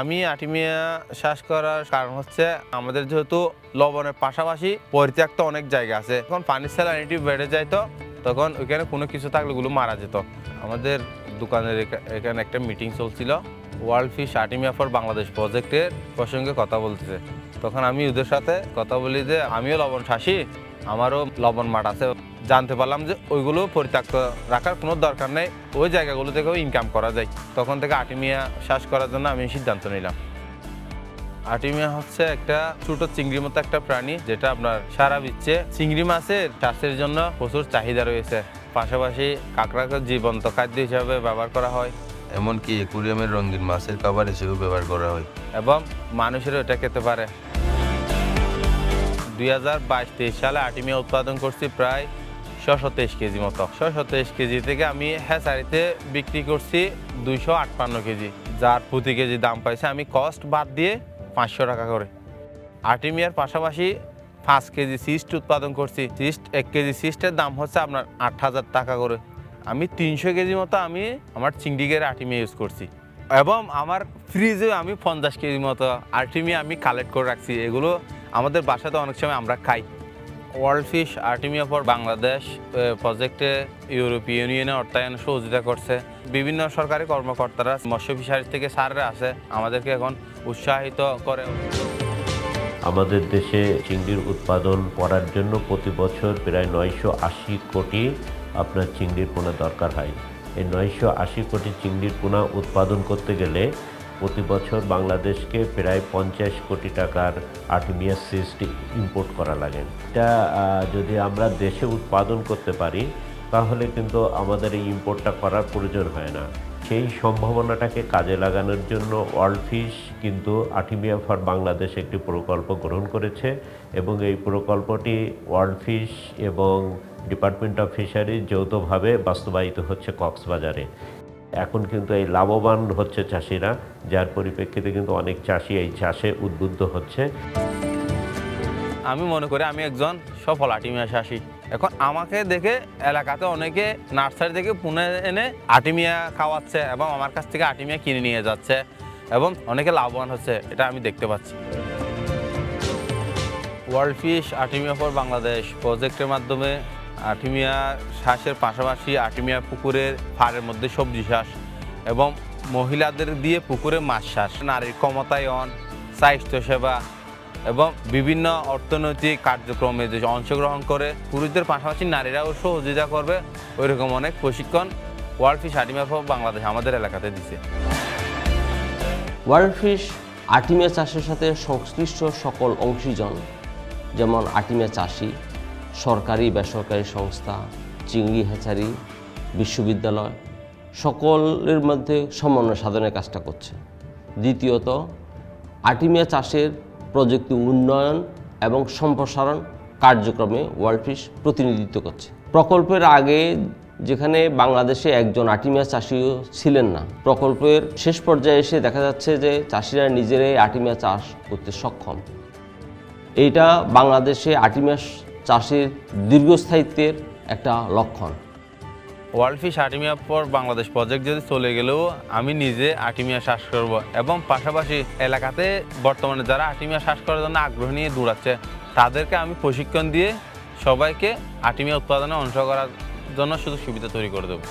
আমি আটিমিয়া চাষ করার কারণ হচ্ছে আমাদের যেহেতু লবণের পাশাপাশি পরিত্যক্ত অনেক জায়গা আছে, এখন পানির স্যালাইনিটি বেড়ে যায়, তো তখন ওইখানে কোনো কিছু থাকলে ওগুলো মারা যেত। আমাদের দোকানের এখানে একটা মিটিং চলছিল, ওয়ার্ল্ড ফিশ আটিমিয়া ফর বাংলাদেশ প্রজেক্টের প্রসঙ্গে কথা বলতেছে। তখন আমি ওদের সাথে কথা বলি যে আমিও লবণ চাষি, আমারও লবণ মাঠ আছে। জানতে পারলাম যে ওইগুলো পরিত্যক্ত রাখার কোনো দরকার নেই, ওই জায়গাগুলো থেকেও ইনকাম করা যায়। তখন থেকে আটিমিয়া চাষ করার জন্য আমি সিদ্ধান্ত নিলাম। আটিমিয়া হচ্ছে একটা ছোট চিংড়ির মতো একটা প্রাণী, যেটা আপনার সারা বিশ্বে চিংড়ি মাছের চাষের জন্য প্রচুর চাহিদা রয়েছে। পাশাপাশি কাঁকড়াকে জীবন্ত খাদ্য হিসাবে ব্যবহার করা হয়, এমনকি অ্যাকুয়ারিয়ামের রঙিন মাছের খাবার হিসেবে ব্যবহার করা হয় এবং মানুষেরও এটা খেতে পারে। 2022-23 সালে আটিমিয়া উৎপাদন করছি প্রায় 623 কেজি মতো। 623 কেজি থেকে আমি হ্যাচারিতে বিক্রি করছি 258 কেজি, যার প্রতি কেজি দাম পাইছে আমি কস্ট বাদ দিয়ে 500 টাকা করে। আটিমিয়ার পাশাপাশি 5 কেজি সিস্ট উৎপাদন করছি। সিস্ট 1 কেজি সিস্টের দাম হচ্ছে আপনার 8000 টাকা করে। আমি 300 কেজি মতো আমি আমার চিংড়িগের আটিমিয়া ইউজ করছি, এবং আমার ফ্রিজে আমি 50 কেজি মতো আটিমিয়া আমি কালেক্ট করে রাখছি। এগুলো আমাদের বাসাতে অনেক সময় আমরা খাই। World fish Artemia for Bangladesh প্রজেক্টে ইউরোপীয় ইউনিয়নে অর্থায়ন সহযোগিতা করছে। বিভিন্ন সরকারি কর্মকর্তারা, মৎস্য ফিশারি থেকে স্যাররা আছে, আমাদেরকে এখন উৎসাহিত করে। আমাদের দেশে চিংড়ির উৎপাদন করার জন্য প্রতি বছর প্রায় 980 কোটি আপনার চিংড়ির পোনা দরকার হয়। এই 980 কোটি চিংড়ির পোনা উৎপাদন করতে গেলে প্রতি বছর বাংলাদেশকে প্রায় 50 কোটি টাকার আর্টিমিয়া সিস্ট ইম্পোর্ট করা লাগে। এটা যদি আমরা দেশে উৎপাদন করতে পারি তাহলে কিন্তু আমাদের এই ইম্পোর্টটা করার প্রয়োজন হয় না। সেই সম্ভাবনাটাকে কাজে লাগানোর জন্য ওয়ার্ল্ড ফিশ কিন্তু আর্টিমিয়া ফর বাংলাদেশ একটি প্রকল্প গ্রহণ করেছে, এবং এই প্রকল্পটি ওয়ার্ল্ড ফিশ এবং ডিপার্টমেন্ট অফ ফিশারিজ যৌথভাবে বাস্তবায়িত হচ্ছে কক্সবাজারে। এখন কিন্তু এই লাভবান হচ্ছে চাষিরা, যার পরিপ্রেক্ষিতে কিন্তু অনেক চাষি এই চাষে উদ্বুদ্ধ হচ্ছে। আমি মনে করি আমি একজন সফল আটিমিয়া চাষি। এখন আমাকে দেখে এলাকাতে অনেকে নার্সারি থেকে পুনে এনে আটিমিয়া খাওয়াচ্ছে, এবং আমার কাছ থেকে আটিমিয়া কিনে নিয়ে যাচ্ছে, এবং অনেকে লাভবান হচ্ছে, এটা আমি দেখতে পাচ্ছি। ওয়ার্ল্ড ফিশ আটিমিয়া ফর বাংলাদেশ প্রজেক্টের মাধ্যমে আটিমিয়া চাষের পাশাপাশি আটিমিয়া পুকুরের ফাড়ের মধ্যে সবজি চাষ এবং মহিলাদের দিয়ে পুকুরে মাছ চাষ, নারীর ক্ষমতায়ন, স্বাস্থ্যসেবা এবং বিভিন্ন অর্থনৈতিক কার্যক্রমে যে অংশগ্রহণ করে পুরুষদের পাশাপাশি নারীরাও সহযোগিতা করবে, ওইরকম অনেক প্রশিক্ষণ ওয়ার্ল্ড ফিশ আটিমিয়া ফর বাংলাদেশ আমাদের এলাকাতে দিছে। ওয়ার্ল্ড ফিশ আটিমিয়া চাষের সাথে সংশ্লিষ্ট সকল অংশীজন, যেমন আটিমিয়া চাষি, সরকারি বেসরকারি সংস্থা, চিংড়ি হ্যাচারি, বিশ্ববিদ্যালয়, সকলের মধ্যে সমন্বয় সাধনের কাজটা করছে। দ্বিতীয়ত, আটিমিয়া চাষের প্রযুক্তি উন্নয়ন এবং সম্প্রসারণ কার্যক্রমে ওয়ার্ল্ড ফিশ প্রতিনিধিত্ব করছে। প্রকল্পের আগে যেখানে বাংলাদেশে একজন আটিমিয়া চাষিও ছিলেন না, প্রকল্পের শেষ পর্যায়ে এসে দেখা যাচ্ছে যে চাষিরা নিজেরাই আটিমিয়া চাষ করতে সক্ষম। এইটা বাংলাদেশে আটিমিয়া চাষের দীর্ঘস্থায়িত্বের একটা লক্ষণ। ওয়ার্ল্ড ফিশ আটিমিয়া ফর বাংলাদেশ প্রজেক্ট যদি চলে গেলেও আমি নিজে আটিমিয়া চাষ করব, এবং পাশাপাশি এলাকাতে বর্তমানে যারা আটিমিয়া চাষ করার জন্য আগ্রহ নিয়ে দৌড়াচ্ছে তাদেরকে আমি প্রশিক্ষণ দিয়ে সবাইকে আটিমিয়া উৎপাদনে অংশ করার জন্য সুযোগ সুবিধা তৈরি করে দেবো।